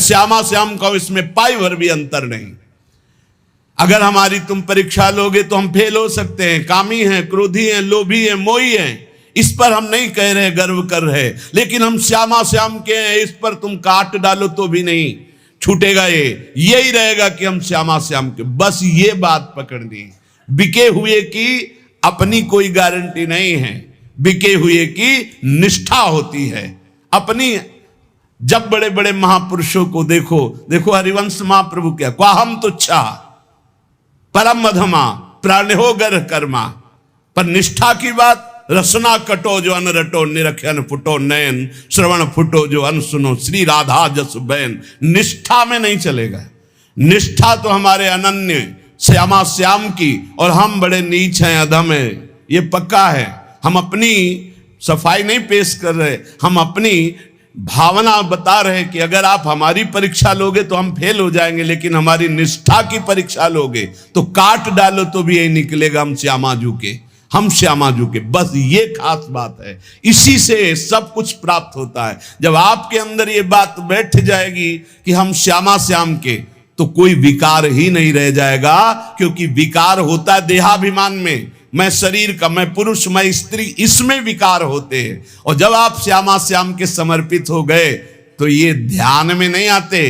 श्यामा श्याम का इसमें पाई भर भी अंतर नहीं। अगर हमारी तुम परीक्षा लोगे तो हम फेल हो सकते हैं, कामी हैं, क्रोधी हैं, लोभी हैं, मोही हैं, इस पर हम नहीं कह रहे गर्व कर रहे, लेकिन हम श्यामा श्याम के हैं, इस पर तुम काट डालो तो भी नहीं छूटेगा। यही रहेगा कि हम श्यामा श्याम के, बस ये बात पकड़नी। बिके हुए की अपनी कोई गारंटी नहीं है, बिके हुए की निष्ठा होती है अपनी। जब बड़े बड़े महापुरुषों को देखो, देखो हरिवंश महाप्रभु क्या, क्वाहम तुच्छा परम मधमा प्राणहो गर कर्मा, पर निष्ठा की बात, रसना कटो जो अन रटो, निरखन फुटो नयन, श्रवण फुटो जो अन सुनो, श्री राधा जस बैन। निष्ठा में नहीं चलेगा। निष्ठा तो हमारे अनन्य श्यामा श्याम की, और हम बड़े नीच हैं, अधम हैं, ये पक्का है। हम अपनी सफाई नहीं पेश कर रहे, हम अपनी भावना बता रहे कि अगर आप हमारी परीक्षा लोगे तो हम फेल हो जाएंगे, लेकिन हमारी निष्ठा की परीक्षा लोगे तो काट डालो तो भी यही निकलेगा, हम श्यामाजू के, हम श्यामाजू के। बस ये खास बात है, इसी से सब कुछ प्राप्त होता है। जब आपके अंदर ये बात बैठ जाएगी कि हम श्यामा श्याम के, तो कोई विकार ही नहीं रह जाएगा, क्योंकि विकार होता है देहाभिमान में, मैं शरीर का, मैं पुरुष, मैं स्त्री, इसमें विकार होते हैं। और जब आप श्यामा श्याम के समर्पित हो गए तो ये ध्यान में नहीं आते,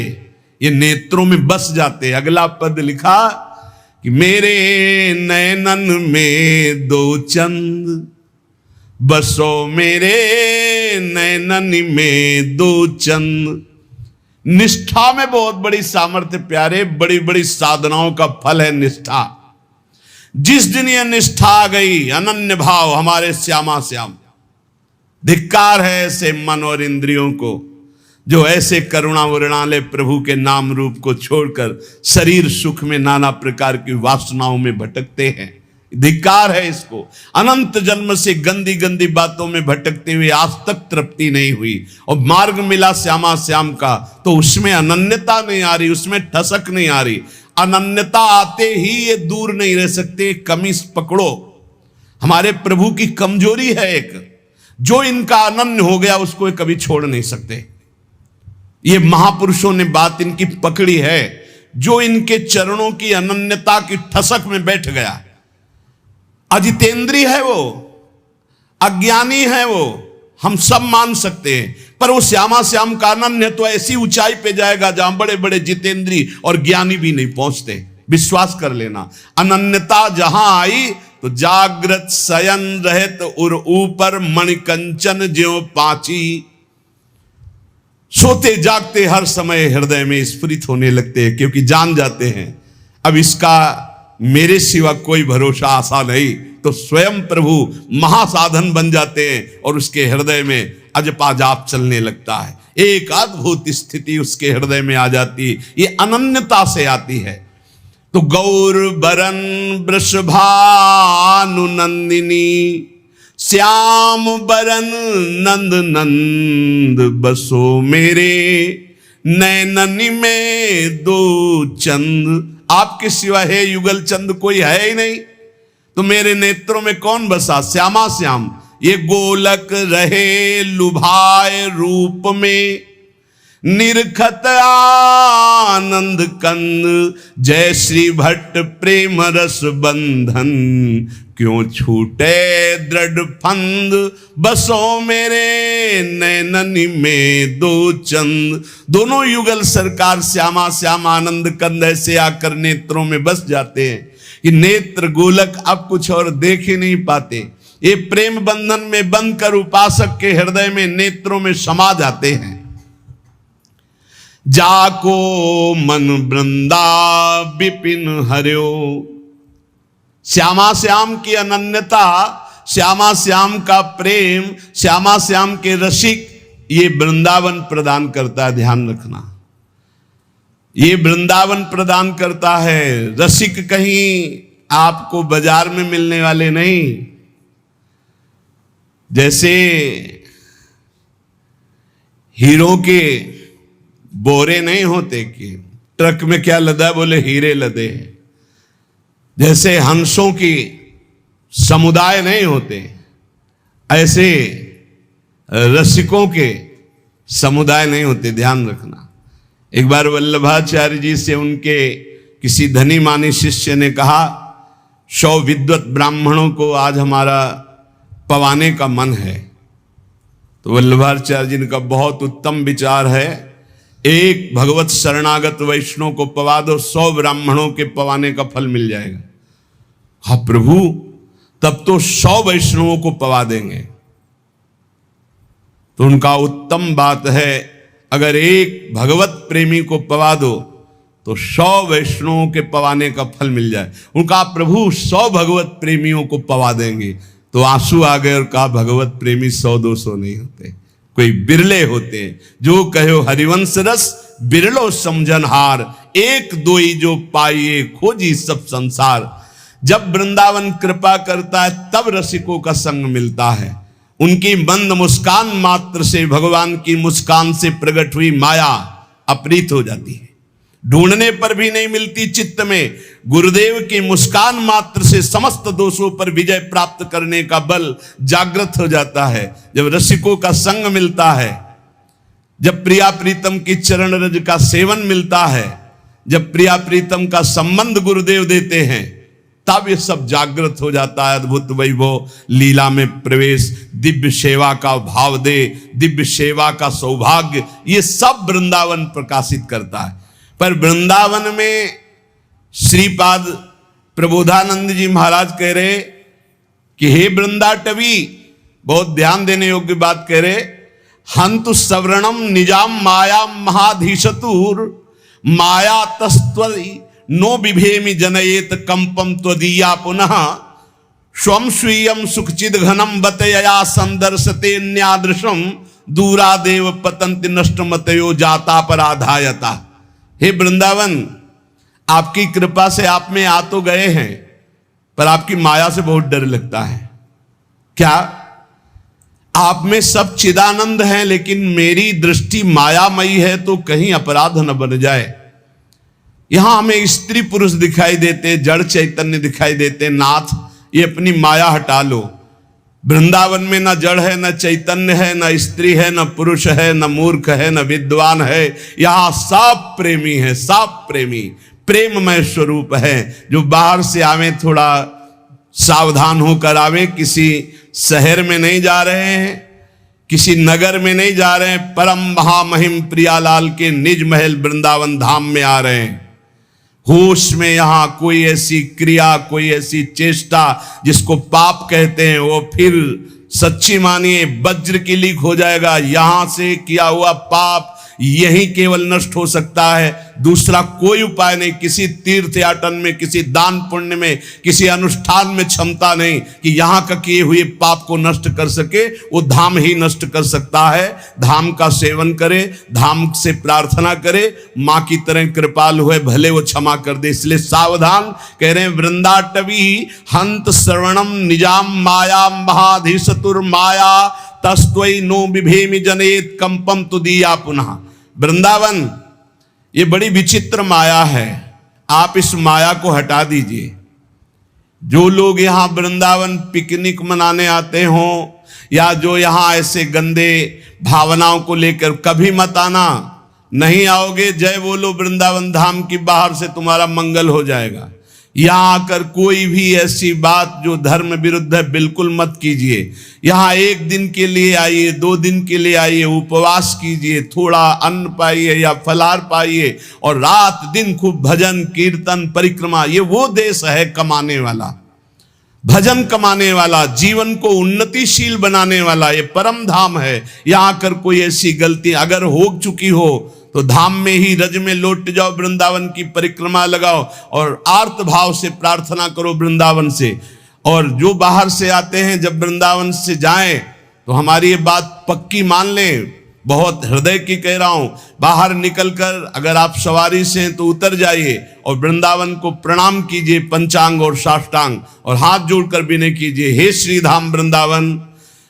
ये नेत्रों में बस जाते। अगला पद लिखा कि मेरे नयनन में दो चंद बसो, मेरे नयनन में दो चंद। निष्ठा में बहुत बड़ी सामर्थ्य प्यारे, बड़ी बड़ी साधनाओं का फल है निष्ठा। जिस दिन यह निष्ठा आ गई, अनन्य भाव हमारे श्यामा श्याम, धिक्कार है ऐसे मन और इंद्रियों को जो ऐसे करुणा वरुणालय प्रभु के नाम रूप को छोड़कर शरीर सुख में नाना प्रकार की वासनाओं में भटकते हैं। धिक्कार है इसको। अनंत जन्म से गंदी गंदी बातों में भटकते हुए आज तक तृप्ति नहीं हुई, और मार्ग मिला श्यामा श्याम का तो उसमें अनन्यता नहीं आ रही, उसमें ठसक नहीं आ रही। अनन्यता आते ही ये दूर नहीं रह सकते। कमी पकड़ो, हमारे प्रभु की कमजोरी है एक, जो इनका अनन्य हो गया उसको कभी छोड़ नहीं सकते। ये महापुरुषों ने बात इनकी पकड़ी है, जो इनके चरणों की अनन्यता की ठसक में बैठ गया। अजितेंद्री है वो, अज्ञानी है वो, हम सब मान सकते हैं, पर वो श्यामा श्याम का अनन्य तो ऐसी ऊंचाई पे जाएगा जहां बड़े बड़े जितेंद्री और ज्ञानी भी नहीं पहुंचते। विश्वास कर लेना, अनन्यता जहां आई तो जागृत शयन रहत उर ऊपर मणिकंचन ज्यों पाची। सोते जागते हर समय हृदय में स्फुरित होने लगते हैं, क्योंकि जान जाते हैं अब इसका मेरे सिवा कोई भरोसा आशा नहीं, तो स्वयं प्रभु महासाधन बन जाते हैं और उसके हृदय में अजपा जाप चलने लगता है। एक अद्भुत स्थिति उसके हृदय में आ जाती है, ये अनन्यता से आती है। तो गौर बरन वृषभानु नंदिनी, श्याम बरन नंद नंद बसो, मेरे नैननी में दो चंद। आपके सिवा है युगल चंद कोई है ही नहीं, तो मेरे नेत्रों में कौन बसा? श्यामा श्याम। ये गोलक रहे लुभाए रूप में, निरखत आनंद कंद, जय श्री भट्ट प्रेम रस बंधन, क्यों छूटे दृढ़ फंद, बसो मेरे नैननी में दो चंद। दोनों युगल सरकार श्यामा श्याम आनंद कंद ऐसे आकर नेत्रों में बस जाते हैं कि नेत्र गोलक अब कुछ और देख ही नहीं पाते। ये प्रेम बंधन में बंद कर उपासक के हृदय में नेत्रों में समा जाते हैं। जाको मन वृंदा विपिन हरियो, श्यामा श्याम की अनन्यता, श्यामा श्याम का प्रेम, श्यामा श्याम के रसिक, ये वृंदावन प्रदान करता है। ध्यान रखना, ये वृंदावन प्रदान करता है। रसिक कहीं आपको बाजार में मिलने वाले नहीं। जैसे हीरो के बोरे नहीं होते कि ट्रक में क्या लदा, बोले हीरे लदे हैं। जैसे हंसों की समुदाय नहीं होते, ऐसे रसिकों के समुदाय नहीं होते। ध्यान रखना, एक बार वल्लभाचार्य जी से उनके किसी धनी मानी शिष्य ने कहा, 100 विद्वत ब्राह्मणों को आज हमारा पवाने का मन है। तो वल्लभाचार्य जी ने कहा, बहुत उत्तम विचार है, एक भगवत शरणागत वैष्णव को पवा दो, 100 ब्राह्मणों के पवाने का फल मिल जाएगा। हाँ प्रभु, तब तो 100 वैष्णवों को पवा देंगे। तो उनका उत्तम बात है, अगर एक भगवत प्रेमी को पवा दो तो 100 वैष्णवों के पवाने का फल मिल जाए। उनका प्रभु 100 भगवत प्रेमियों को पवा देंगे। तो आंसू आ गए और कहा, भगवत प्रेमी 100-200 नहीं होते, कोई बिरले होते हैं। जो कहो हरिवंश रस बिरलो समझनहार, एक दोई जो पाइए खोजी सब संसार। जब वृंदावन कृपा करता है तब रसिकों का संग मिलता है। उनकी मंद मुस्कान मात्र से भगवान की मुस्कान से प्रकट हुई माया अपरीत हो जाती है, ढूंढने पर भी नहीं मिलती चित्त में। गुरुदेव की मुस्कान मात्र से समस्त दोषों पर विजय प्राप्त करने का बल जागृत हो जाता है। जब रसिकों का संग मिलता है, जब प्रिया प्रीतम की चरण रज का सेवन मिलता है, जब प्रिया प्रीतम का संबंध गुरुदेव देते हैं, तब ये सब जागृत हो जाता है। अद्भुत वैभव लीला में प्रवेश, दिव्य सेवा का भाव दे, दिव्य सेवा का सौभाग्य, ये सब वृंदावन प्रकाशित करता है। पर वृंदावन में श्रीपाद प्रबोधानंद जी महाराज कह रहे कि हे वृंदाटवी, बहुत ध्यान देने योग्य बात कह रहे, हंतु सवर्णम निजाम माया महाधीशतुर माया तस्त्वई नो बिभेमि जनयेत कंपम त्वदीया पुनः स्वम स्वीयम सुखचिद घनम बतया संदर्शते न्यादृशम दूरादेव पतंति नष्टमतयो जाता पराधायता। हे वृंदावन, आपकी कृपा से आप में आ तो गए हैं, पर आपकी माया से बहुत डर लगता है। क्या आप में सब चिदानंद हैं, लेकिन मेरी दृष्टि मायामयी है, तो कहीं अपराध न बन जाए। यहां हमें स्त्री पुरुष दिखाई देते, जड़ चैतन्य दिखाई देते। नाथ, ये अपनी माया हटा लो। वृंदावन में न जड़ है, न चैतन्य है, न स्त्री है, न पुरुष है, न मूर्ख है, न विद्वान है। यहां सब प्रेमी है, सब प्रेमी प्रेममय स्वरूप है। जो बाहर से आवे थोड़ा सावधान होकर आवे। किसी शहर में नहीं जा रहे हैं, किसी नगर में नहीं जा रहे हैं, परम महामहिम प्रियालाल के निज महल वृंदावन धाम में आ रहे हैं। होश में यहां कोई ऐसी क्रिया, कोई ऐसी चेष्टा जिसको पाप कहते हैं, वो फिर सच्ची मानिए वज्र की लीक हो जाएगा। यहां से किया हुआ पाप यही केवल नष्ट हो सकता है, दूसरा कोई उपाय नहीं। किसी तीर्थ याटन में, किसी दान पुण्य में, किसी अनुष्ठान में क्षमता नहीं कि यहां का किए हुए पाप को नष्ट कर सके। वो धाम ही नष्ट कर सकता है। धाम का सेवन करे, धाम से प्रार्थना करे, मां की तरह कृपाल हुए, भले वो क्षमा कर दे। इसलिए सावधान कह रहे हैं, वृंदाटवी हंत श्रवणम निजाम माया महाधीशतुर माया तस्त्वई नो बिभेमि जनेत कंपम तुदीया पुनः। वृंदावन ये बड़ी विचित्र माया है, आप इस माया को हटा दीजिए। जो लोग यहां वृंदावन पिकनिक मनाने आते हों, या जो यहां ऐसे गंदे भावनाओं को लेकर, कभी मत आना। नहीं आओगे, जय बोलो वृंदावन धाम की, बाहर से तुम्हारा मंगल हो जाएगा। यहां आकर कोई भी ऐसी बात जो धर्म विरुद्ध है बिल्कुल मत कीजिए। यहां 1 दिन के लिए आइए, 2 दिन के लिए आइए, उपवास कीजिए, थोड़ा अन्न पाइए या फलाहार पाइए, और रात दिन खूब भजन कीर्तन परिक्रमा। ये वो देश है कमाने वाला, भजन कमाने वाला, जीवन को उन्नतिशील बनाने वाला। ये परम धाम है। यहां आकर कोई ऐसी गलती अगर हो चुकी हो तो धाम में ही रज में लौट जाओ, वृंदावन की परिक्रमा लगाओ और आर्त भाव से प्रार्थना करो वृंदावन से। और जो बाहर से आते हैं, जब वृंदावन से जाएं तो हमारी ये बात पक्की मान लें, बहुत हृदय की कह रहा हूं। बाहर निकलकर अगर आप सवारी से हैं तो उतर जाइए और वृंदावन को प्रणाम कीजिए, पंचांग और साष्टांग, और हाथ जोड़कर विनय कीजिए, हे श्री धाम वृंदावन,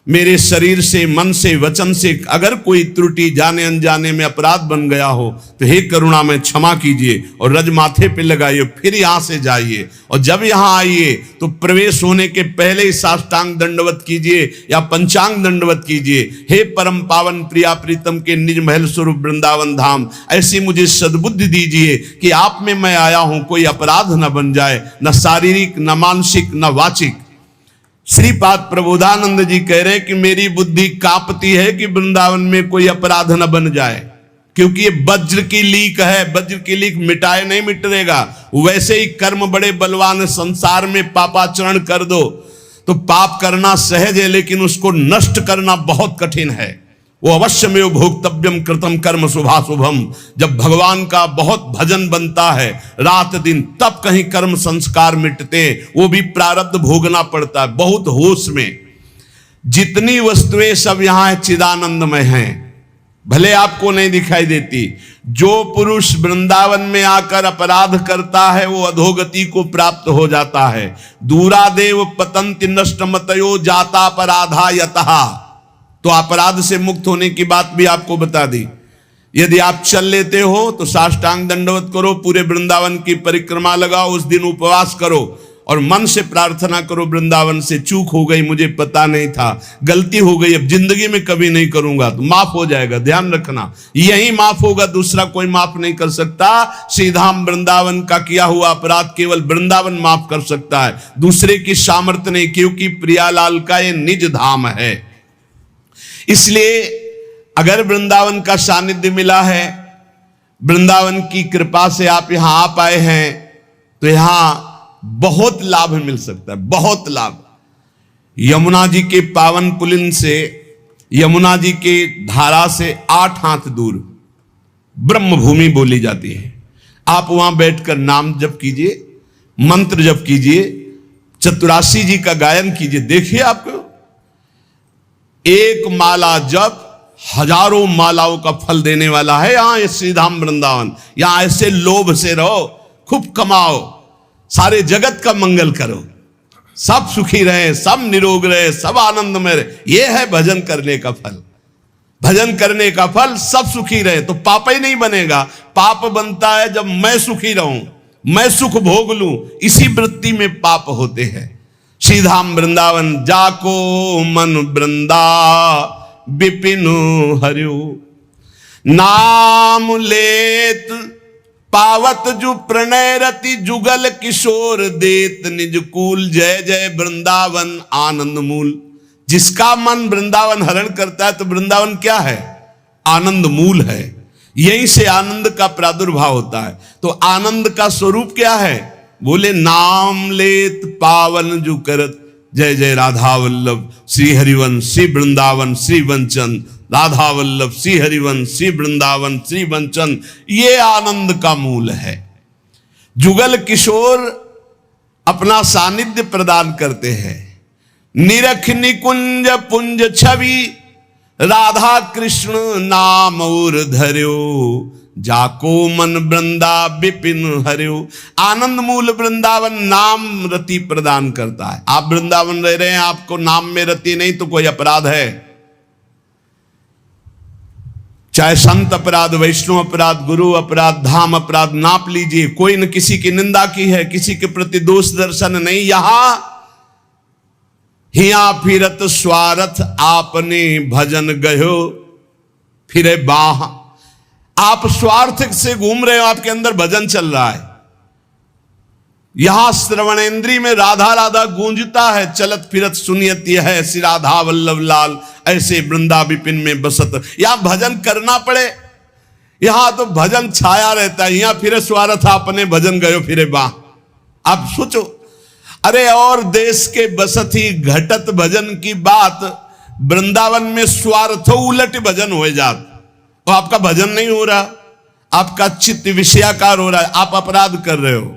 मेरे शरीर से, मन से, वचन से अगर कोई त्रुटि जाने अनजाने में अपराध बन गया हो तो हे करुणा में क्षमा कीजिए और रज माथे पे लगाइए, फिर यहां से जाइए और जब यहां आइए तो प्रवेश होने के पहले ही साष्टांग दंडवत कीजिए या पंचांग दंडवत कीजिए। हे परम पावन प्रिया प्रीतम के निज महल स्वरूप वृंदावन धाम, ऐसी मुझे सद्बुद्धि दीजिए कि आप में मैं आया हूं, कोई अपराध न बन जाए, न शारीरिक, न मानसिक, न वाचिक। श्रीपाद प्रबोधानंद जी कह रहे कि मेरी बुद्धि कांपती है कि वृंदावन में कोई अपराध न बन जाए, क्योंकि ये वज्र की लीक है, वज्र की लीक मिटाए नहीं मिटेगा। वैसे ही कर्म बड़े बलवान है, संसार में पापाचरण कर दो तो पाप करना सहज है, लेकिन उसको नष्ट करना बहुत कठिन है। वो अवश्य में भोक्तव्यम कृतम कर्म शुभाशुभम। जब भगवान का बहुत भजन बनता है रात दिन, तब कहीं कर्म संस्कार मिटते, वो भी प्रारब्ध भोगना पड़ता है बहुत होश में। जितनी वस्तुएं सब यहां चिदानंदमय हैं, भले आपको नहीं दिखाई देती। जो पुरुष वृंदावन में आकर अपराध करता है वो अधोगति को प्राप्त हो जाता है। दूरादेव पतंति नष्ट मतयो जाता अपराधा यतः। तो अपराध से मुक्त होने की बात भी आपको बता दी। यदि आप चल लेते हो तो साष्टांग दंडवत करो, पूरे वृंदावन की परिक्रमा लगाओ, उस दिन उपवास करो और मन से प्रार्थना करो, वृंदावन से चूक हो गई, मुझे पता नहीं था, गलती हो गई, अब जिंदगी में कभी नहीं करूंगा, तो माफ हो जाएगा। ध्यान रखना, यही माफ होगा, दूसरा कोई माफ नहीं कर सकता। श्रीधाम वृंदावन का किया हुआ अपराध केवल वृंदावन माफ कर सकता है, दूसरे की सामर्थ्य नहीं, क्योंकि प्रियालाल का ये निज धाम है। इसलिए अगर वृंदावन का सानिध्य मिला है, वृंदावन की कृपा से आप यहां आ पाए हैं, तो यहां बहुत लाभ मिल सकता है, बहुत लाभ। यमुना जी के पावन पुलिन से, यमुना जी के धारा से 8 हाथ दूर ब्रह्म भूमि बोली जाती है। आप वहां बैठकर नाम जप कीजिए, मंत्र जप कीजिए, चतुरासी जी का गायन कीजिए। देखिए आपको एक माला जप हजारों मालाओं का फल देने वाला है यहां श्रीधाम वृंदावन। यहां ऐसे लोभ से रहो, खूब कमाओ, सारे जगत का मंगल करो, सब सुखी रहे, सब निरोग रहे, सब आनंद में रहे। यह है भजन करने का फल। भजन करने का फल सब सुखी रहे तो पाप ही नहीं बनेगा। पाप बनता है जब मैं सुखी रहूं, मैं सुख भोग लूं, इसी वृत्ति में पाप होते हैं। श्रीधाम वृंदावन जाको मन वृंदा बिपिन हरियो, नाम लेत पावत जु प्रणय रति, जुगल किशोर देत निज कूल, जय जय वृंदावन आनंद मूल। जिसका मन वृंदावन हरण करता है तो वृंदावन क्या है? आनंद मूल है। यहीं से आनंद का प्रादुर्भाव होता है। तो आनंद का स्वरूप क्या है? बोले नाम लेत पावन जु करत, जय जय राधा वल्लभ श्री हरिवंश श्री वृंदावन श्री वंचन, राधा वल्लभ श्री हरिवंश श्री वृंदावन श्री वंचन। ये आनंद का मूल है। जुगल किशोर अपना सानिध्य प्रदान करते हैं। निरख निकुंज पुंज छवि, राधा कृष्ण नाम और धर्यो, जाको मन वृंदा बिपिन हरियो। आनंद मूल वृंदावन नाम रति प्रदान करता है। आप वृंदावन रह रहे हैं, आपको नाम में रति नहीं तो कोई अपराध है। चाहे संत अपराध, वैष्णव अपराध, गुरु अपराध, धाम अपराध नाप लीजिए, कोई न किसी की निंदा की है, किसी के प्रति दोष दर्शन नहीं। यहां हिया फिरत स्वार्थ आपने भजन गयो फिरे बाह। आप स्वार्थ से घूम रहे हो, आपके अंदर भजन चल रहा है। यहां श्रवणेन्द्री में राधा राधा गूंजता है, चलत फिरत सुनियत यह है श्री राधा वल्लभ लाल, ऐसे वृंदा विपिन में बसत। यहां भजन करना पड़े, यहां तो भजन छाया रहता है। यहां फिरे स्वार्थ आपने भजन गयो फिरे बाह। आप सोचो, अरे और देश के बसत ही घटत भजन की बात, वृंदावन में स्वार्थ उलट भजन हो जात, तो आपका भजन नहीं हो रहा, आपका चित्त विषयाकार हो रहा है, आप अपराध कर रहे हो।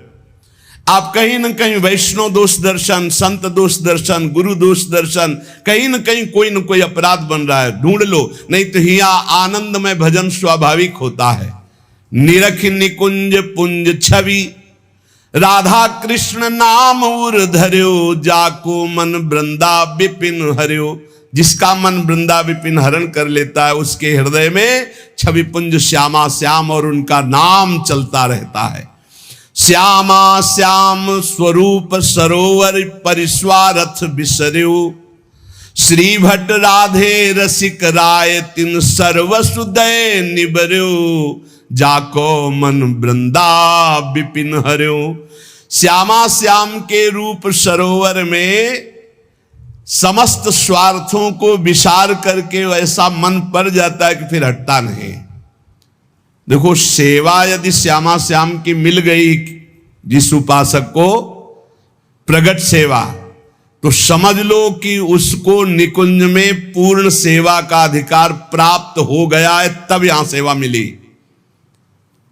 आप कहीं न कहीं वैष्णव दोष दर्शन, संत दोष दर्शन, गुरु दोष दर्शन, कहीं न कहीं कोई न कोई अपराध बन रहा है, ढूंढ लो। नहीं तो हिया आनंद में भजन स्वाभाविक होता है। निरख निकुंज पुंज छवि, राधा कृष्ण नाम उर धर्यो, जाको मन वृंदा बिपिन हरियो। जिसका मन वृंदा विपिन हरण कर लेता है, उसके हृदय में छवि पुंज श्यामा श्याम और उनका नाम चलता रहता है। श्यामा श्याम स्वरूप सरोवर परिस्वारथ बिसर्यु, श्री भट्ट राधे रसिक राय तिन सर्वसुदय निबर्यो, जाको मन वृंदा विपिन हर्यो। श्यामा श्याम के रूप सरोवर में समस्त स्वार्थों को विसार करके वैसा मन पड़ जाता है कि फिर हटता नहीं। देखो, सेवा यदि श्यामा श्याम की मिल गई जिस उपासक को, प्रगट सेवा, तो समझ लो कि उसको निकुंज में पूर्ण सेवा का अधिकार प्राप्त हो गया है, तब यहां सेवा मिली।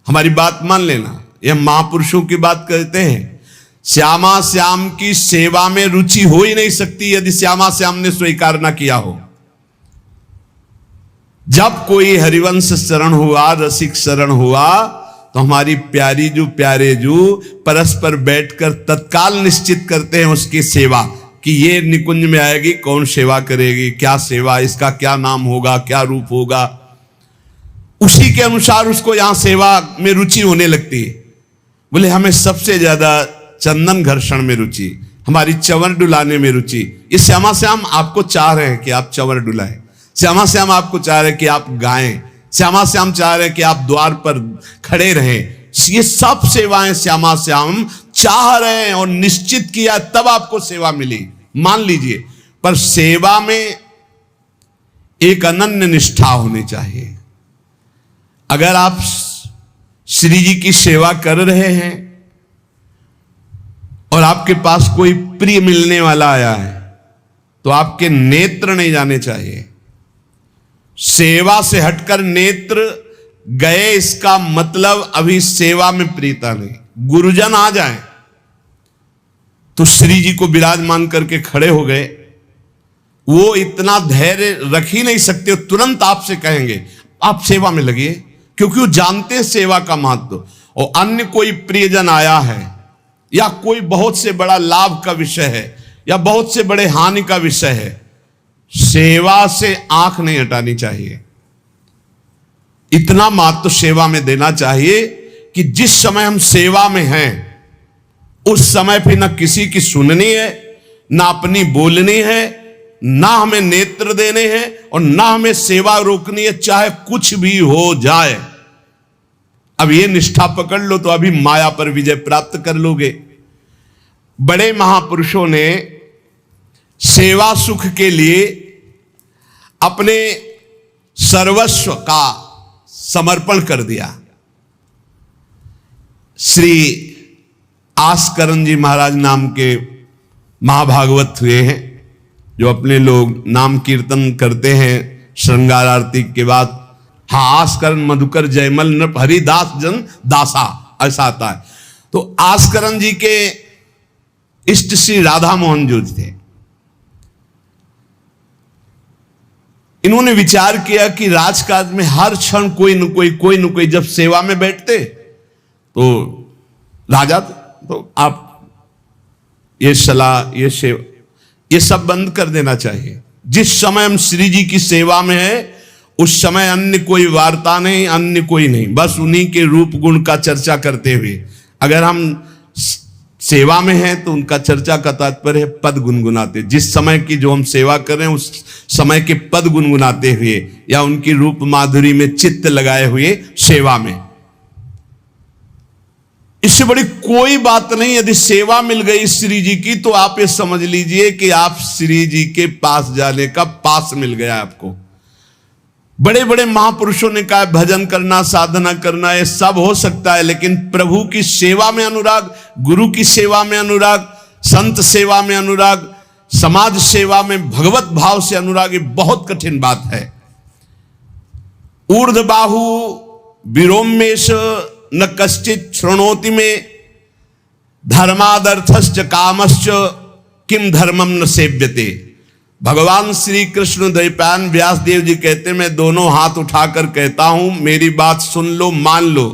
हमारी बात मान लेना, यह महापुरुषों की बात कहते हैं। श्यामा श्याम की सेवा में रुचि हो ही नहीं सकती यदि श्यामा श्याम ने स्वीकार ना किया हो। जब कोई हरिवंश शरण हुआ, रसिक शरण हुआ, तो हमारी प्यारी जू प्यारे जू परस्पर बैठकर तत्काल निश्चित करते हैं उसकी सेवा, कि ये निकुंज में आएगी, कौन सेवा करेगी, क्या सेवा, इसका क्या नाम होगा, क्या रूप होगा। उसी के अनुसार उसको यहां सेवा में रुचि होने लगती है। बोले हमें सबसे ज्यादा चंदन घर्षण में रुचि, हमारी चंवर डुलाने में रुचि। ये श्यामा श्याम आपको चाह रहे हैं कि आप चंवर डुलाएं, श्यामा श्याम आपको चाह रहे हैं कि आप गाएं, श्यामा श्याम चाह रहे हैं कि आप द्वार पर खड़े रहें। ये सब सेवाएं श्यामा श्याम चाह रहे हैं और निश्चित किया तब आपको सेवा मिली, मान लीजिए। पर सेवा में एक अनन्य निष्ठा होनी चाहिए। अगर आप श्री जी की सेवा कर रहे हैं और आपके पास कोई प्रिय मिलने वाला आया है, तो आपके नेत्र नहीं जाने चाहिए। सेवा से हटकर नेत्र गए, इसका मतलब अभी सेवा में प्रीता नहीं। गुरुजन आ जाएं तो श्री जी को विराजमान करके खड़े हो गए, वो इतना धैर्य रख ही नहीं सकते, तुरंत आपसे कहेंगे आप सेवा में लगिए, क्योंकि वो जानते हैं सेवा का महत्व। और अन्य कोई प्रियजन आया है या कोई बहुत से बड़ा लाभ का विषय है या बहुत से बड़े हानि का विषय है, सेवा से आंख नहीं हटानी चाहिए। इतना महत्व सेवा में देना चाहिए कि जिस समय हम सेवा में हैं उस समय फिर न किसी की सुननी है, ना अपनी बोलनी है, ना हमें नेत्र देने हैं और ना हमें सेवा रोकनी है, चाहे कुछ भी हो जाए। अब ये निष्ठा पकड़ लो तो अभी माया पर विजय प्राप्त कर लोगे। बड़े महापुरुषों ने सेवा सुख के लिए अपने सर्वस्व का समर्पण कर दिया। श्री आस्करण जी महाराज नाम के महाभागवत हुए हैं, जो अपने लोग नाम कीर्तन करते हैं श्रृंगार आरती के बाद। हाँ, आस्करण मधुकर जयमल नृप हरिदास जन दासा, ऐसा आता है। तो आस्करण जी के इष्ट श्री राधा मोहन जो थे, इन्होंने विचार किया कि राजकाज में हर क्षण कोई न कोई जब सेवा में बैठते तो राजा, तो आप ये सलाह, ये सेवा, ये सब बंद कर देना चाहिए। जिस समय हम श्री जी की सेवा में है उस समय अन्य कोई वार्ता नहीं, अन्य कोई नहीं, बस उन्हीं के रूप गुण का चर्चा करते हुए। अगर हम सेवा में हैं तो उनका चर्चा का तात्पर्य है पद गुनगुनाते, जिस समय की जो हम सेवा कर रहे हैं उस समय के पद गुनगुनाते हुए या उनकी रूप माधुरी में चित्त लगाए हुए सेवा में। इससे बड़ी कोई बात नहीं। यदि सेवा मिल गई श्री जी की तो आप ये समझ लीजिए कि आप श्री जी के पास जाने का पास मिल गया आपको। बड़े बड़े महापुरुषों ने कहा भजन करना, साधना करना, ये सब हो सकता है, लेकिन प्रभु की सेवा में अनुराग, गुरु की सेवा में अनुराग, संत सेवा में अनुराग, समाज सेवा में भगवत भाव से अनुराग, ये बहुत कठिन बात है। ऊर्ध्वबाहु विरोमेश न कश्चित शृणोति में, धर्मादर्थश्च कामश्च किम धर्मम न सेव्यते। भगवान श्री कृष्ण द्वैपायन व्यास देव जी कहते, मैं दोनों हाथ उठाकर कहता हूं, मेरी बात सुन लो, मान लो।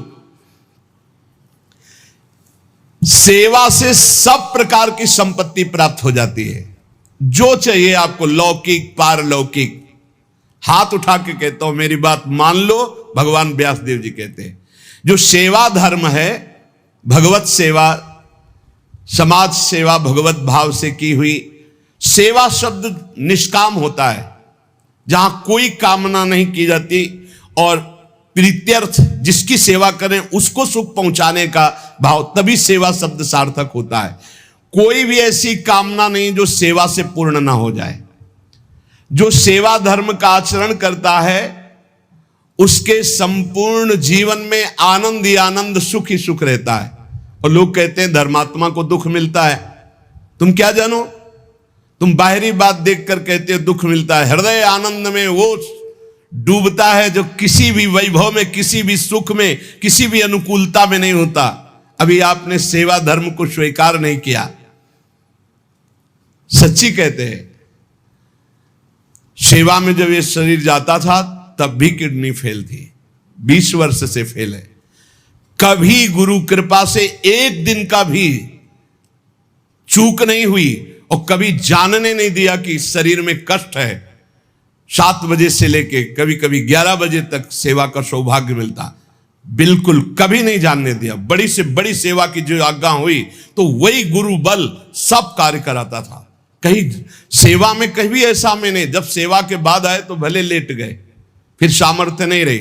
सेवा से सब प्रकार की संपत्ति प्राप्त हो जाती है। जो चाहिए आपको, लौकिक पारलौकिक, हाथ उठा के कहता हूं मेरी बात मान लो। भगवान व्यासदेव जी कहते हैं जो सेवा धर्म है, भगवत सेवा, समाज सेवा भगवत भाव से की हुई सेवा, शब्द निष्काम होता है, जहां कोई कामना नहीं की जाती, और प्रीत्यर्थ, जिसकी सेवा करें उसको सुख पहुंचाने का भाव, तभी सेवा शब्द सार्थक होता है। कोई भी ऐसी कामना नहीं जो सेवा से पूर्ण ना हो जाए। जो सेवा धर्म का आचरण करता है उसके संपूर्ण जीवन में आनंद ही आनंद, सुख ही सुख रहता है। और लोग कहते हैं धर्मात्मा को दुख मिलता है। तुम क्या जानो, तुम बाहरी बात देखकर कहते हो दुख मिलता है। हृदय आनंद में वो डूबता है जो किसी भी वैभव में, किसी भी सुख में, किसी भी अनुकूलता में नहीं होता। अभी आपने सेवा धर्म को स्वीकार नहीं किया। सच्ची कहते हैं, सेवा में जब ये शरीर जाता था तब भी किडनी फेल थी, 20 वर्ष से फेल है। कभी गुरु कृपा से एक दिन का भी चूक नहीं हुई, और कभी जानने नहीं दिया कि शरीर में कष्ट है। 7 बजे से लेके कभी कभी 11 बजे तक सेवा का सौभाग्य मिलता, बिल्कुल कभी नहीं जानने दिया। बड़ी से बड़ी सेवा की जो आज्ञा हुई तो वही गुरु बल सब कार्य कराता था। कहीं सेवा में कभी ऐसा में नहीं, जब सेवा के बाद आए तो भले लेट गए, फिर सामर्थ्य नहीं रही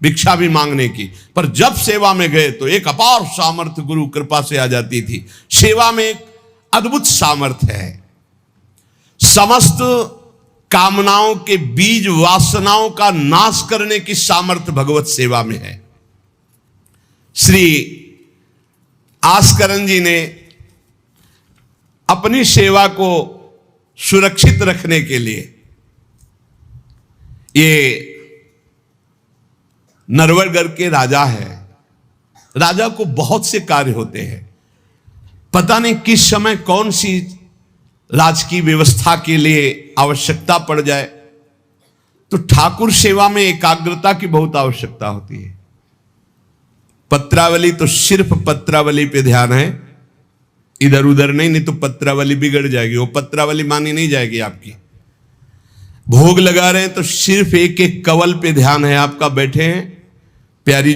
भिक्षा भी मांगने की, पर जब सेवा में गए तो एक अपार सामर्थ्य गुरु कृपा से आ जाती थी। सेवा में एक अद्भुत सामर्थ्य है। समस्त कामनाओं के बीज, वासनाओं का नाश करने की सामर्थ्य भगवत सेवा में है। श्री आस्करन जी ने अपनी सेवा को सुरक्षित रखने के लिए, ये नरवरगढ़ के राजा है। राजा को बहुत से कार्य होते हैं, पता नहीं किस समय कौन सी राजकीय व्यवस्था के लिए आवश्यकता पड़ जाए, तो ठाकुर सेवा में एकाग्रता की बहुत आवश्यकता होती है। पत्रावली तो सिर्फ पत्रावली पे ध्यान है, इधर उधर नहीं तो पत्रावली बिगड़ जाएगी, वो पत्रावली मानी नहीं जाएगी आपकी। भोग लगा रहे हैं तो सिर्फ एक एक कवल पे ध्यान है आपका। बैठे हैं, प्यारे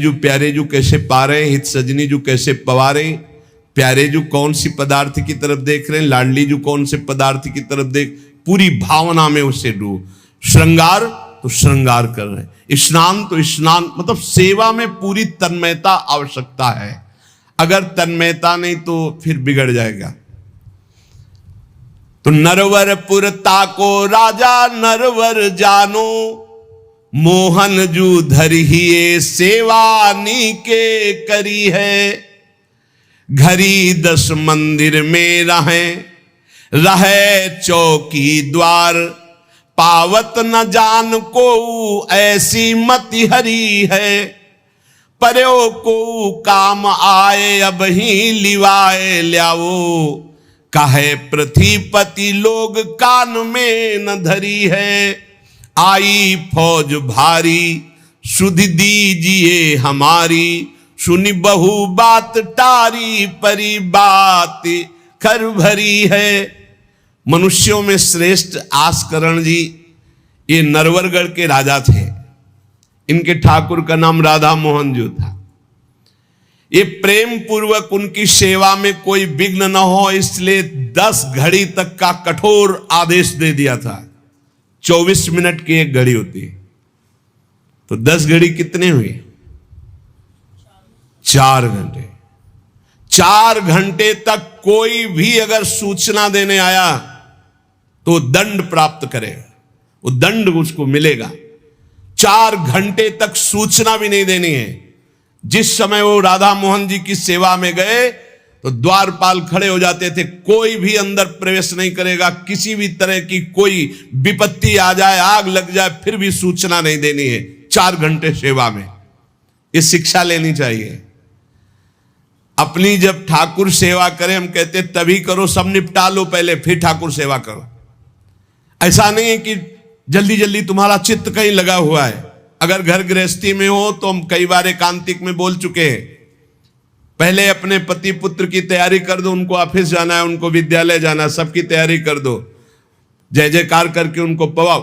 जू कैसे पा रहे हैं, हित सजनी जू कैसे पवा रहे हैं, प्यारे जू कौन सी पदार्थ की तरफ देख रहे हैं, लाडली जू कौन से पदार्थ की तरफ देख, पूरी भावना में उसे डूब। श्रृंगार तो श्रृंगार कर रहे हैं, स्नान तो स्नान, मतलब सेवा में पूरी तन्मयता आवश्यकता है। अगर तन्मयता नहीं तो फिर बिगड़ जाएगा। तो नरवरपुर ताको राजा नरवर जानो, मोहन जू धरिए सेवा नी के करी है। घरी 10 मंदिर में रहे चौकी द्वार, पावत न जान को ऐसी मति हरी है। पर्यो को काम आए अब ही लिवाए ल्याओ, काहे पृथ्वीपति लोग कान में न धरी है। आई फौज भारी सुध दीजिए हमारी, सुनी बहु बात टारी परी बात कर भरी है। मनुष्यों में श्रेष्ठ आस्करण जी ये नरवरगढ़ के राजा थे। इनके ठाकुर का नाम राधा मोहन जी था। ये प्रेम पूर्वक उनकी सेवा में कोई विघ्न न हो इसलिए 10 घड़ी तक का कठोर आदेश दे दिया था। 24 मिनट की एक घड़ी होती है, तो 10 घड़ी कितने हुए? 4 घंटे। 4 घंटे तक कोई भी अगर सूचना देने आया तो दंड प्राप्त करेगा, वो दंड उसको मिलेगा। 4 घंटे तक सूचना भी नहीं देनी है। जिस समय वो राधा मोहन जी की सेवा में गए तो द्वारपाल खड़े हो जाते थे, कोई भी अंदर प्रवेश नहीं करेगा। किसी भी तरह की कोई विपत्ति आ जाए, आग लग जाए, फिर भी सूचना नहीं देनी है। 4 घंटे सेवा में ये शिक्षा लेनी चाहिए। अपनी जब ठाकुर सेवा करें, हम कहते तभी करो, सब निपटा लो पहले फिर ठाकुर सेवा करो। ऐसा नहीं है कि जल्दी जल्दी तुम्हारा चित्त कहीं लगा हुआ है। अगर घर गृहस्थी में हो तो हम कई बार एकांतिक में बोल चुके हैं, पहले अपने पति पुत्र की तैयारी कर दो। उनको ऑफिस जाना है, उनको विद्यालय जाना है, सबकी तैयारी कर दो। जय जयकार करके उनको पवाओ,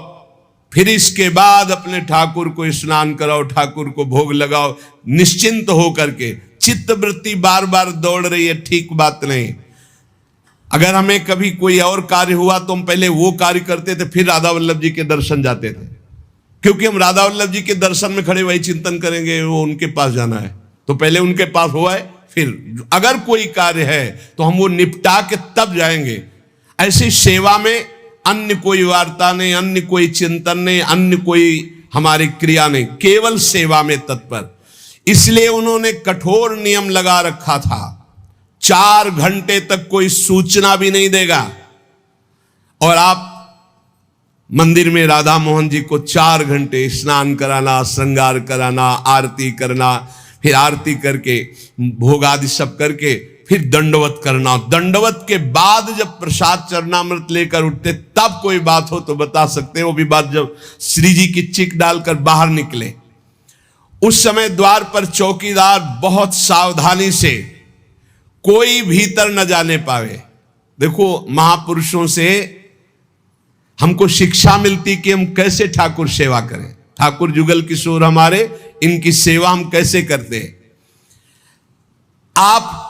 फिर इसके बाद अपने ठाकुर को स्नान कराओ, ठाकुर को भोग लगाओ, निश्चिंत हो करके। चित्त वृत्ति बार बार दौड़ रही है, ठीक बात नहीं। अगर हमें कभी कोई और कार्य हुआ तो हम पहले वो कार्य करते थे, फिर राधा वल्लभ जी के दर्शन जाते थे, क्योंकि हम राधा वल्लभ जी के दर्शन में खड़े वही चिंतन करेंगे, वो उनके पास जाना है तो पहले उनके पास हुआ है, फिर अगर कोई कार्य है तो हम वो निपटा के तब जाएंगे। ऐसी सेवा में अन्य कोई वार्ता नहीं, अन्य कोई चिंतन नहीं, अन्य कोई हमारी क्रिया नहीं, केवल सेवा में तत्पर। इसलिए उन्होंने कठोर नियम लगा रखा था, 4 घंटे तक कोई सूचना भी नहीं देगा। और आप मंदिर में राधा मोहन जी को 4 घंटे स्नान कराना, श्रृंगार कराना, आरती करना, फिर आरती करके भोग आदि सब करके फिर दंडवत करना। दंडवत के बाद जब प्रसाद चरणामृत लेकर उठते तब कोई बात हो तो बता सकते हैं, वो भी बात जब श्री जी की चिक डालकर बाहर निकले। उस समय द्वार पर चौकीदार बहुत सावधानी से कोई भीतर न जाने पावे। देखो, महापुरुषों से हमको शिक्षा मिलती कि हम कैसे ठाकुर सेवा करें। ठाकुर जुगल किशोर हमारे, इनकी सेवा हम कैसे करते हैं। आप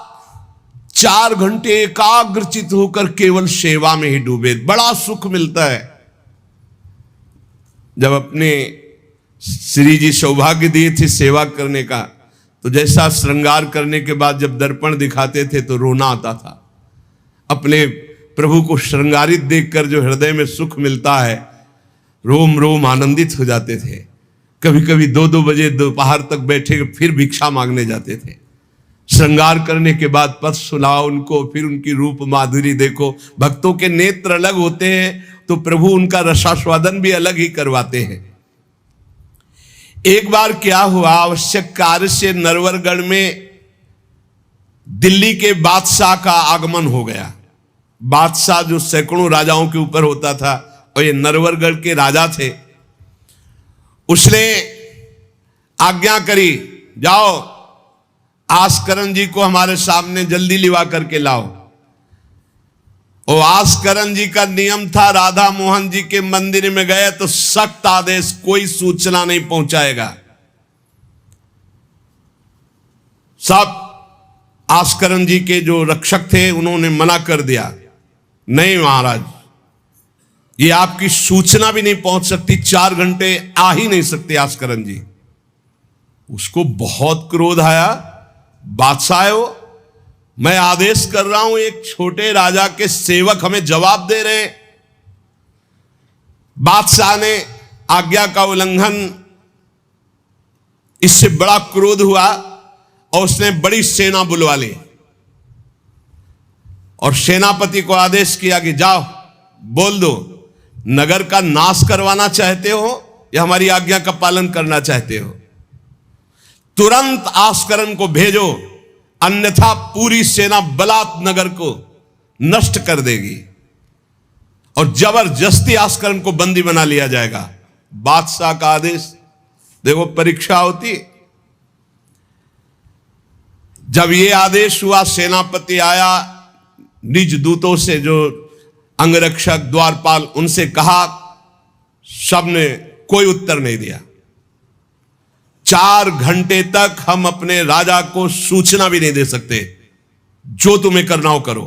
4 घंटे एकाग्रचित होकर केवल सेवा में ही डूबे, बड़ा सुख मिलता है। जब अपने श्री जी सौभाग्य दिए थे सेवा करने का, तो जैसा श्रृंगार करने के बाद जब दर्पण दिखाते थे तो रोना आता था। अपने प्रभु को श्रृंगारित देखकर जो हृदय में सुख मिलता है, रोम रोम आनंदित हो जाते थे। कभी कभी 2-2 बजे दोपहर तक बैठे फिर भिक्षा मांगने जाते थे। श्रृंगार करने के बाद पद सुनाओ उनको, फिर उनकी रूप माधुरी देखो। भक्तों के नेत्र अलग होते हैं तो प्रभु उनका रसास्वादन भी अलग ही करवाते हैं। एक बार क्या हुआ, आवश्यक कार्य से नरवरगढ़ में दिल्ली के बादशाह का आगमन हो गया। बादशाह जो सैकड़ों राजाओं के ऊपर होता था, और ये नरवरगढ़ के राजा थे। उसने आज्ञा करी, जाओ आस्करण जी को हमारे सामने जल्दी लिवा करके लाओ। और आस्करण जी का नियम था, राधा मोहन जी के मंदिर में गए तो सख्त आदेश, कोई सूचना नहीं पहुंचाएगा। सब आस्करण जी के जो रक्षक थे उन्होंने मना कर दिया, नहीं महाराज, ये आपकी सूचना भी नहीं पहुंच सकती, 4 घंटे आ ही नहीं सकते आस्करण जी। उसको बहुत क्रोध आया, बादशाह है वो, मैं आदेश कर रहा हूं, एक छोटे राजा के सेवक हमें जवाब दे रहे। बादशाह ने आज्ञा का उल्लंघन, इससे बड़ा क्रोध हुआ और उसने बड़ी सेना बुलवा ली और सेनापति को आदेश किया कि जाओ बोल दो, नगर का नाश करवाना चाहते हो या हमारी आज्ञा का पालन करना चाहते हो। तुरंत आस्करण को भेजो, अन्यथा पूरी सेना बलात् नगर को नष्ट कर देगी और जबरदस्ती आस्करण को बंदी बना लिया जाएगा। बादशाह का आदेश, देखो परीक्षा होती। जब ये आदेश हुआ, सेनापति आया, निज दूतों से जो अंगरक्षक द्वारपाल, उनसे कहा, सबने कोई उत्तर नहीं दिया। 4 घंटे तक हम अपने राजा को सूचना भी नहीं दे सकते, जो तुम्हें करना हो करो।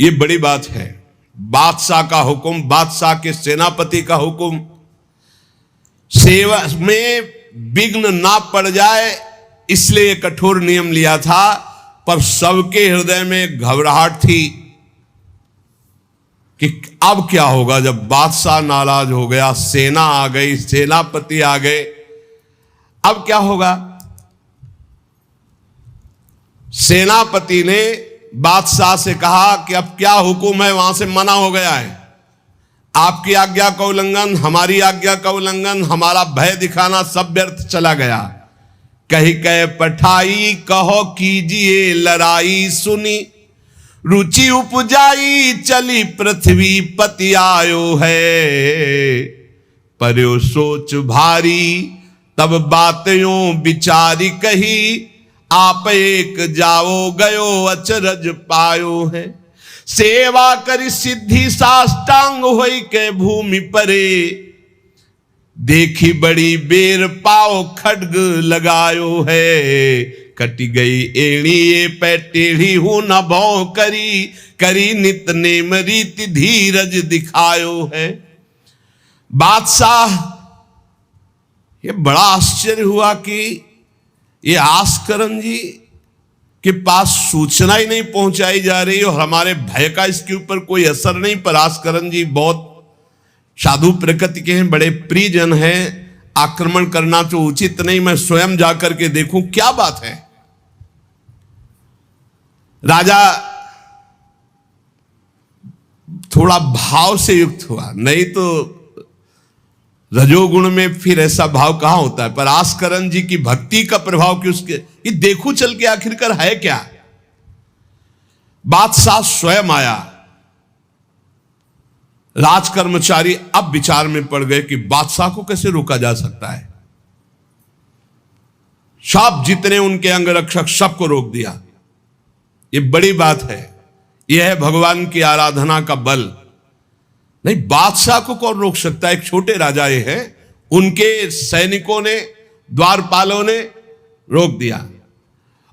यह बड़ी बात है। बादशाह का हुक्म, बादशाह के सेनापति का हुक्म, सेवा में विघ्न ना पड़ जाए इसलिए कठोर नियम लिया था। पर सबके हृदय में घबराहट थी कि अब क्या होगा जब बादशाह नाराज हो गया, सेना आ गई, सेनापति आ गए, अब क्या होगा। सेनापति ने बादशाह से कहा कि अब क्या हुक्म है, वहां से मना हो गया है, आपकी आज्ञा का उल्लंघन, हमारी आज्ञा का उल्लंघन, हमारा भय दिखाना सब व्यर्थ चला गया। कही कह पठाई कहो कीजिए लड़ाई, सुनी रुचि उपजाई चली पृथ्वी पति आयो है। पर्यो सोच भारी तब बातों विचारी कही, आप एक जाओ गयो अचरज पायो है। सेवा करी सिद्धि साष्टांग होई के भूमि परे, देखी बड़ी बेर पाओ खड्ग लगायो है, कटी गई एड़ी ये पै टेढ़ी हूं न भौ करी, करी नित नेम रीति धीरज दिखायो है। बादशाह ये बड़ा आश्चर्य हुआ कि ये आस्करन जी के पास सूचना ही नहीं पहुंचाई जा रही और हमारे भय का इसके ऊपर कोई असर नहीं। पर आस्करन जी बहुत साधु प्रकृति के हैं, बड़े प्रियजन हैं, आक्रमण करना तो उचित नहीं, मैं स्वयं जाकर के देखूं क्या बात है। राजा थोड़ा भाव से युक्त हुआ, नहीं तो रजोगुण में फिर ऐसा भाव कहां होता है। पर आस्करन जी की भक्ति का प्रभाव कि उसके ये देखो चल के आखिरकार है क्या। बादशाह स्वयं आया। राज कर्मचारी अब विचार में पड़ गए कि बादशाह को कैसे रोका जा सकता है। सब जितने उनके अंगरक्षक सबको रोक दिया। ये बड़ी बात है, यह है भगवान की आराधना का बल। नहीं, बादशाह को कौन रोक सकता है। एक छोटे राजा ये है, उनके सैनिकों ने, द्वारपालों ने रोक दिया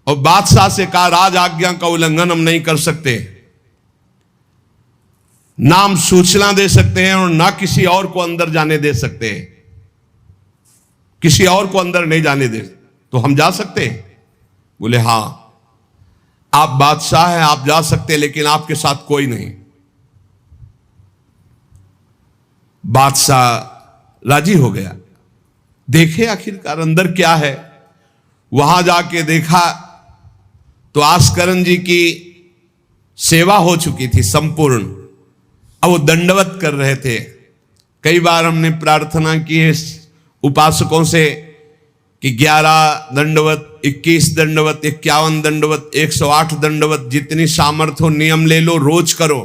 और बादशाह से कहा राज आज्ञा का उल्लंघन हम नहीं कर सकते, नाम सूचना दे सकते हैं और ना किसी और को अंदर जाने दे सकते हैं, किसी और को अंदर नहीं जाने दे, तो हम जा सकते हैं। बोले हां आप बादशाह हैं, आप जा सकते हैं, लेकिन आपके साथ कोई नहीं। बादशाह राजी हो गया। देखे आखिरकार अंदर क्या है। वहां जाके देखा तो आस्करन जी की सेवा हो चुकी थी संपूर्ण। अब वो दंडवत कर रहे थे। कई बार हमने प्रार्थना की है उपासकों से कि 11 दंडवत, 21 दंडवत, 51 दंडवत, 108 दंडवत, जितनी सामर्थ्य हो नियम ले लो, रोज करो।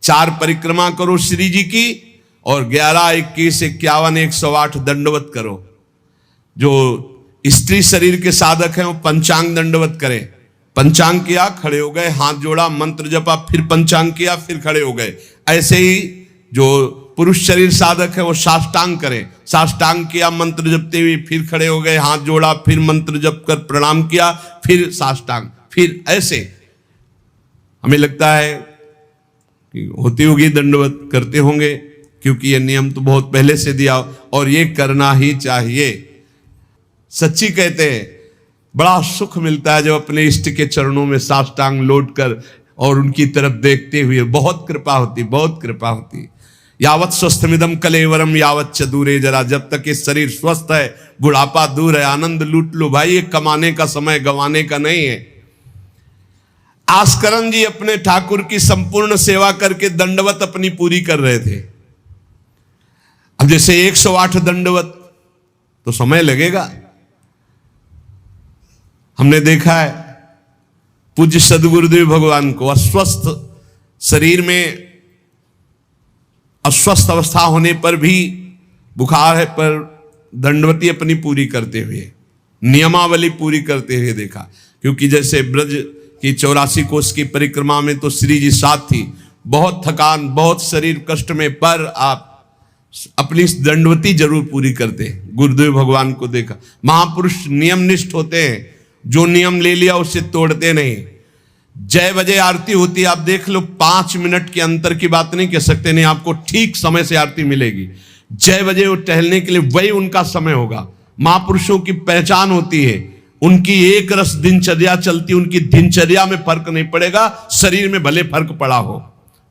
4 परिक्रमा करो श्री जी की और 11, 21, 51, 108 दंडवत करो। जो स्त्री शरीर के साधक हैं वो पंचांग दंडवत करें। पंचांग किया, खड़े हो गए, हाथ जोड़ा, मंत्र जपा, फिर पंचांग किया, फिर खड़े हो गए। ऐसे ही जो पुरुष शरीर साधक है वो साष्टांग करें। साष्टांग किया, मंत्र जपते हुए, फिर खड़े हो गए, हाथ जोड़ा, फिर मंत्र जप कर प्रणाम किया, फिर साष्टांग, फिर ऐसे। हमें लगता है कि होती होगी दंडवत, करते होंगे, क्योंकि ये नियम तो बहुत पहले से दिया और ये करना ही चाहिए। सच्ची कहते हैं बड़ा सुख मिलता है जब अपने इष्ट के चरणों में साष्टांग लौट कर और उनकी तरफ देखते हुए। बहुत कृपा होती, बहुत कृपा होती। यावत स्वस्थमिदम कलेवरम यावत च दूरे जरा, जब तक ये शरीर स्वस्थ है बुढ़ापा दूर है। आनंद लूट लो भाई, ये कमाने का समय गंवाने का नहीं है। आस्करन जी अपने ठाकुर की संपूर्ण सेवा करके दंडवत अपनी पूरी कर रहे थे। अब जैसे 108 दंडवत तो समय लगेगा। हमने देखा है पूज्य सदगुरुदेव भगवान को अस्वस्थ शरीर में, अस्वस्थ अवस्था होने पर भी, बुखार है पर दंडवती अपनी पूरी करते हुए, नियमावली पूरी करते हुए देखा। क्योंकि जैसे ब्रज की 84 कोस की परिक्रमा में तो श्री जी साथ थी, बहुत थकान, बहुत शरीर कष्ट में, पर आप अपनी दंडवती जरूर पूरी करते हैं। गुरुदेव भगवान को देखा। महापुरुष नियमनिष्ठ होते हैं, जो नियम ले लिया उससे तोड़ते नहीं। जय बजे आरती होती है, आप देख लो, 5 मिनट के अंतर की बात नहीं कह सकते, नहीं आपको ठीक समय से आरती मिलेगी। जय बजे वो टहलने के लिए वही उनका समय होगा। महापुरुषों की पहचान होती है, उनकी एक रस दिनचर्या चलती, उनकी दिनचर्या में फर्क नहीं पड़ेगा, शरीर में भले फर्क पड़ा हो,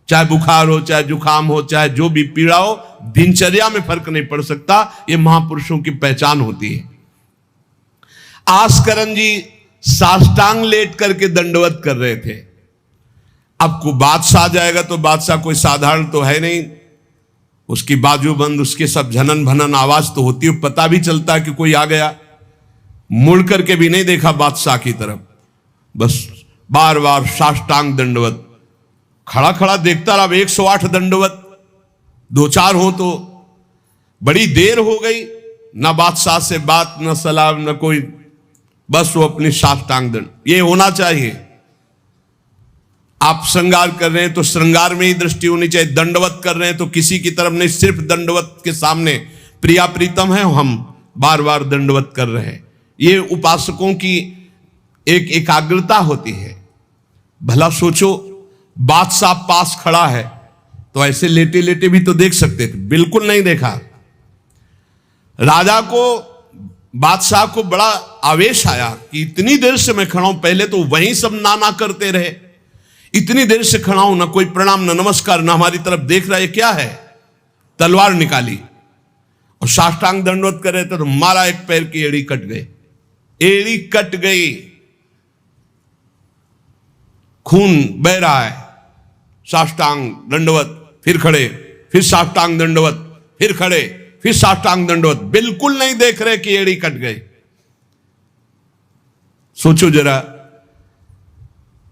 चाहे बुखार हो, चाहे जुकाम हो, चाहे जो भी पीड़ा हो, दिनचर्या में फर्क नहीं पड़ सकता। ये महापुरुषों की पहचान होती है। आस्करन जी साष्टांग लेट करके दंडवत कर रहे थे। अब को बादशाह जाएगा तो बादशाह कोई साधारण तो है नहीं, उसकी बाजूबंद, उसके सब झनन भनन आवाज तो होती है, पता भी चलता है कि कोई आ गया। मुड़ करके भी नहीं देखा बादशाह की तरफ, बस बार बार साष्टांग दंडवत, खड़ा खड़ा देखता रहा। 108 दंडवत 2-4 हो तो बड़ी देर हो गई, ना बादशाह से बात, न सलाम, न कोई, बस वो अपनी साष्टांग दंड। ये होना चाहिए। आप श्रृंगार कर रहे हैं तो श्रृंगार में ही दृष्टि होनी चाहिए। दंडवत कर रहे हैं तो किसी की तरफ नहीं, सिर्फ दंडवत के सामने प्रिया प्रीतम है, हम बार बार दंडवत कर रहे हैं। ये उपासकों की एक एकाग्रता होती है। भला सोचो, बादशाह पास खड़ा है तो ऐसे लेटे लेटे भी तो देख सकते थे, बिल्कुल नहीं देखा। राजा को, बादशाह को बड़ा आवेश आया कि इतनी देर से मैं खड़ा हूं, पहले तो वहीं सब नाना करते रहे, इतनी देर से खड़ा हूं, ना कोई प्रणाम ना नमस्कार, ना हमारी तरफ देख रहा है, क्या है। तलवार निकाली और साष्टांग दंडवत कर रहे थे तो मारा, एक पैर की एड़ी कट गई, एड़ी कट गई, खून बह रहा है। साष्टांग दंडवत, फिर खड़े, फिर साष्टांग दंडवत, फिर खड़े, फिर साष्टांग दंडवत, बिल्कुल नहीं देख रहे कि एड़ी कट गई। सोचो जरा,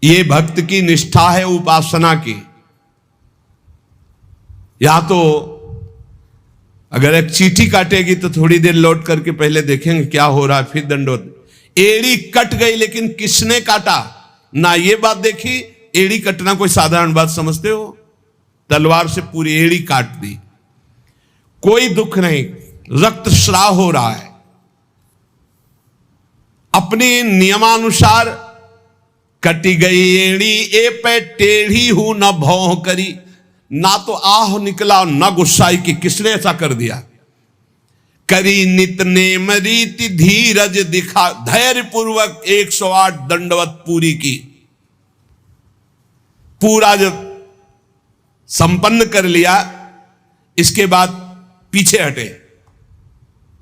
ये भक्त की निष्ठा है उपासना की। या तो अगर एक चींटी काटेगी तो थोड़ी देर लौट करके पहले देखेंगे क्या हो रहा है, फिर दंडवत। एड़ी कट गई, लेकिन किसने काटा, ना ये बात देखी। एड़ी कटना कोई साधारण बात समझते हो? तलवार से पूरी एड़ी काट दी, कोई दुख नहीं, रक्तस्राव हो रहा है। अपने नियमानुसार कटी गई एड़ी, ए पे टेढ़ी हूं न भौं करी, ना तो आह निकला न गुस्साई कि किसने ऐसा कर दिया। करी नित नेम रीति धीरज दिखा, धैर्य पूर्वक 108 दंडवत पूरी की। पूरा जब संपन्न कर लिया, इसके बाद पीछे हटे,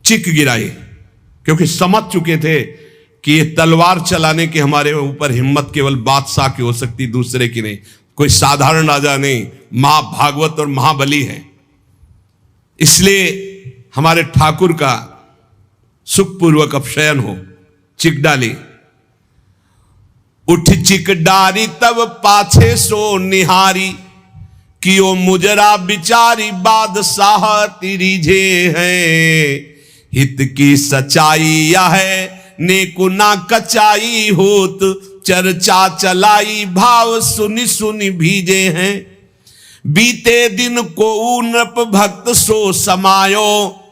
चिक गिराई, क्योंकि समझ चुके थे कि ये तलवार चलाने की हमारे ऊपर हिम्मत केवल बादशाह की हो सकती, दूसरे की नहीं। कोई साधारण राजा नहीं, महाभागवत और महाबली है। इसलिए हमारे ठाकुर का सुखपूर्वक अपशयन हो। चिक डाली, उठ चिक डारी तब पाछे सो निहारी, कियो मुजरा बिचारी बादशाह तिरिझे हैं। हित की सच्चाई यह है नेको ना कचाई होत, चर्चा चलाई भाव सुनि सुनि भीजे हैं। बीते दिन को नृप भक्त सो समायो,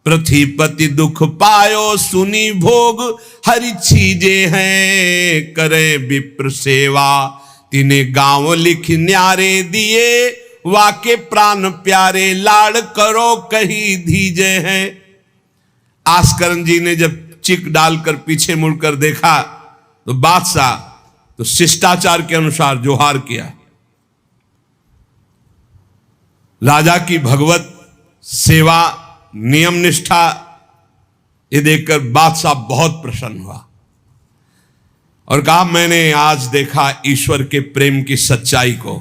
पृथ्वीपति दुख पायो सुनी भोग हरि छीजे हैं। करे विप्र सेवा तिने गांव लिख न्यारे दिए, वाके प्राण प्यारे लाड़ करो कही धीजे हैं। आस्करण जी ने जब चिक डालकर पीछे मुड़कर देखा तो बादशाह तो शिष्टाचार के अनुसार जोहार किया। राजा की भगवत सेवा, नियम निष्ठा, ये देखकर बादशाह बहुत प्रसन्न हुआ और कहा, मैंने आज देखा ईश्वर के प्रेम की सच्चाई को।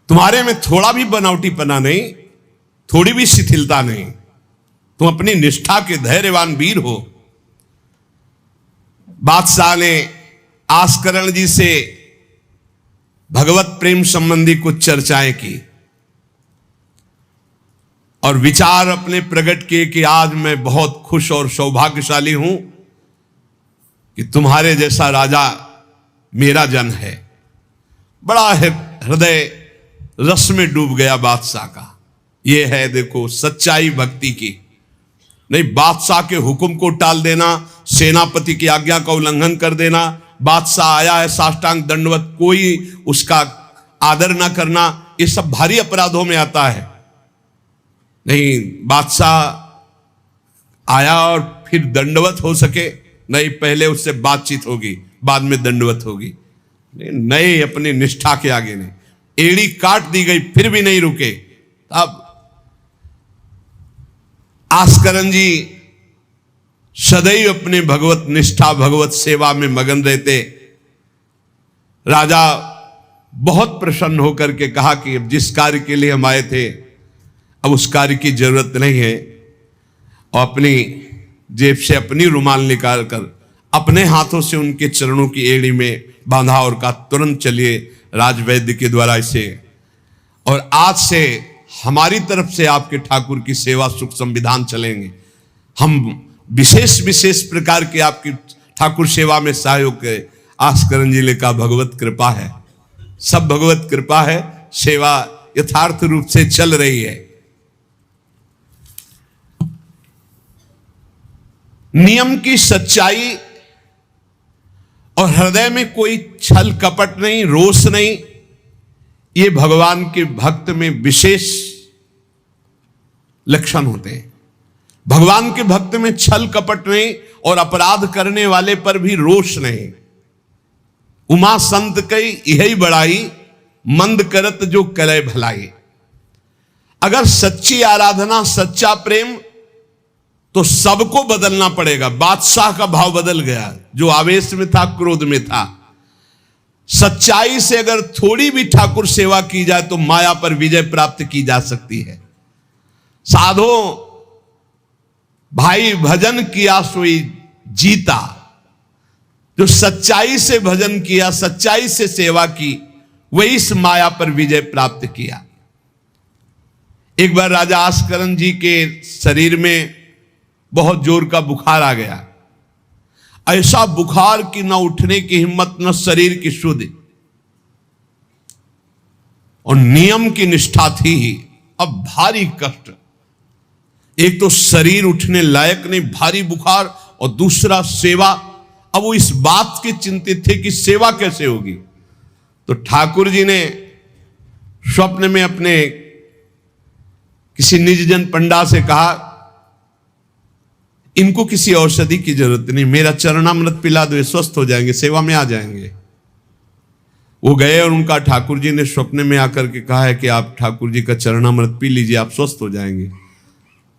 तुम्हारे में थोड़ा भी बनावटीपना नहीं, थोड़ी भी शिथिलता नहीं, तुम अपनी निष्ठा के धैर्यवान वीर हो। बादशाह ने आस्करण जी से भगवत प्रेम संबंधी कुछ चर्चाएं की और विचार अपने प्रकट किए कि आज मैं बहुत खुश और सौभाग्यशाली हूं कि तुम्हारे जैसा राजा मेरा जन है। बड़ा हृदय रस में डूब गया बादशाह का। यह है देखो सच्चाई भक्ति की। नहीं, बादशाह के हुक्म को टाल देना, सेनापति की आज्ञा का उल्लंघन कर देना, बादशाह आया है साष्टांग दंडवत, कोई उसका आदर ना करना, ये सब भारी अपराधों में आता है। नहीं, बादशाह आया और फिर दंडवत हो सके, नहीं, पहले उससे बातचीत होगी, बाद में दंडवत होगी। नहीं, अपनी निष्ठा के आगे नहीं। एड़ी काट दी गई फिर भी नहीं रुके। अब आस्करण जी सदैव अपने भगवत निष्ठा, भगवत सेवा में मगन रहते। राजा बहुत प्रसन्न होकर के कहा कि अब जिस कार्य के लिए हम आए थे अब उस कार्य की जरूरत नहीं है, और अपनी जेब से अपनी रुमाल निकाल कर अपने हाथों से उनके चरणों की एड़ी में बांधा और कहा, तुरंत चलिए राजवैद्य के द्वारा इसे, और आज से हमारी तरफ से आपके ठाकुर की सेवा सुख संविधान चलेंगे। हम विशेष विशेष प्रकार के आपकी ठाकुर सेवा में सहयोग करें। आस्करन जी ने कहा भगवत कृपा है, सब भगवत कृपा है, सेवा यथार्थ रूप से चल रही है। नियम की सच्चाई और हृदय में कोई छल कपट नहीं, रोष नहीं, ये भगवान के भक्त में विशेष लक्षण होते हैं। भगवान के भक्त में छल कपट नहीं और अपराध करने वाले पर भी रोष नहीं। उमा संत कई यही बड़ाई, मंद करत जो करे भलाई। अगर सच्ची आराधना, सच्चा प्रेम, तो सबको बदलना पड़ेगा। बादशाह का भाव बदल गया, जो आवेश में था, क्रोध में था। सच्चाई से अगर थोड़ी भी ठाकुर सेवा की जाए तो माया पर विजय प्राप्त की जा सकती है। साधो भाई भजन किया सोई जीता, जो सच्चाई से भजन किया, सच्चाई से सेवा की, वही इस माया पर विजय प्राप्त किया। एक बार राजा आस्करन जी के शरीर में बहुत जोर का बुखार आ गया। ऐसा बुखार कि न उठने की हिम्मत, न शरीर की शुद्धि, और नियम की निष्ठा थी ही। अब भारी कष्ट, एक तो शरीर उठने लायक नहीं, भारी बुखार, और दूसरा सेवा। अब वो इस बात के चिंतित थे कि सेवा कैसे होगी। तो ठाकुर जी ने स्वप्न में अपने किसी निजजन पंडा से कहा, इनको किसी औषधि की जरूरत नहीं, मेरा चरणामृत पिला दो, स्वस्थ हो जाएंगे, सेवा में आ जाएंगे। वो गए और उनका ठाकुर जी ने स्वप्न में आकर के कहा है कि आप ठाकुर जी का चरणामृत पी लीजिए, आप स्वस्थ हो जाएंगे।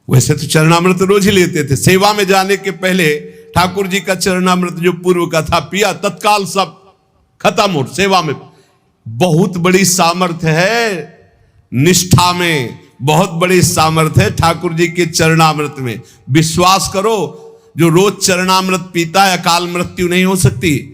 वैसे तो चरणामृत रोज ही लेते थे, सेवा में जाने के पहले ठाकुर जी का चरणामृत जो पूर्व का था पिया, तत्काल सब खत्म हो। सेवा में बहुत बड़ी सामर्थ्य है, निष्ठा में बहुत बड़ी सामर्थ्य है ठाकुर जी के चरणामृत में। विश्वास करो, जो रोज चरणामृत पीता है अकाल मृत्यु नहीं हो सकती।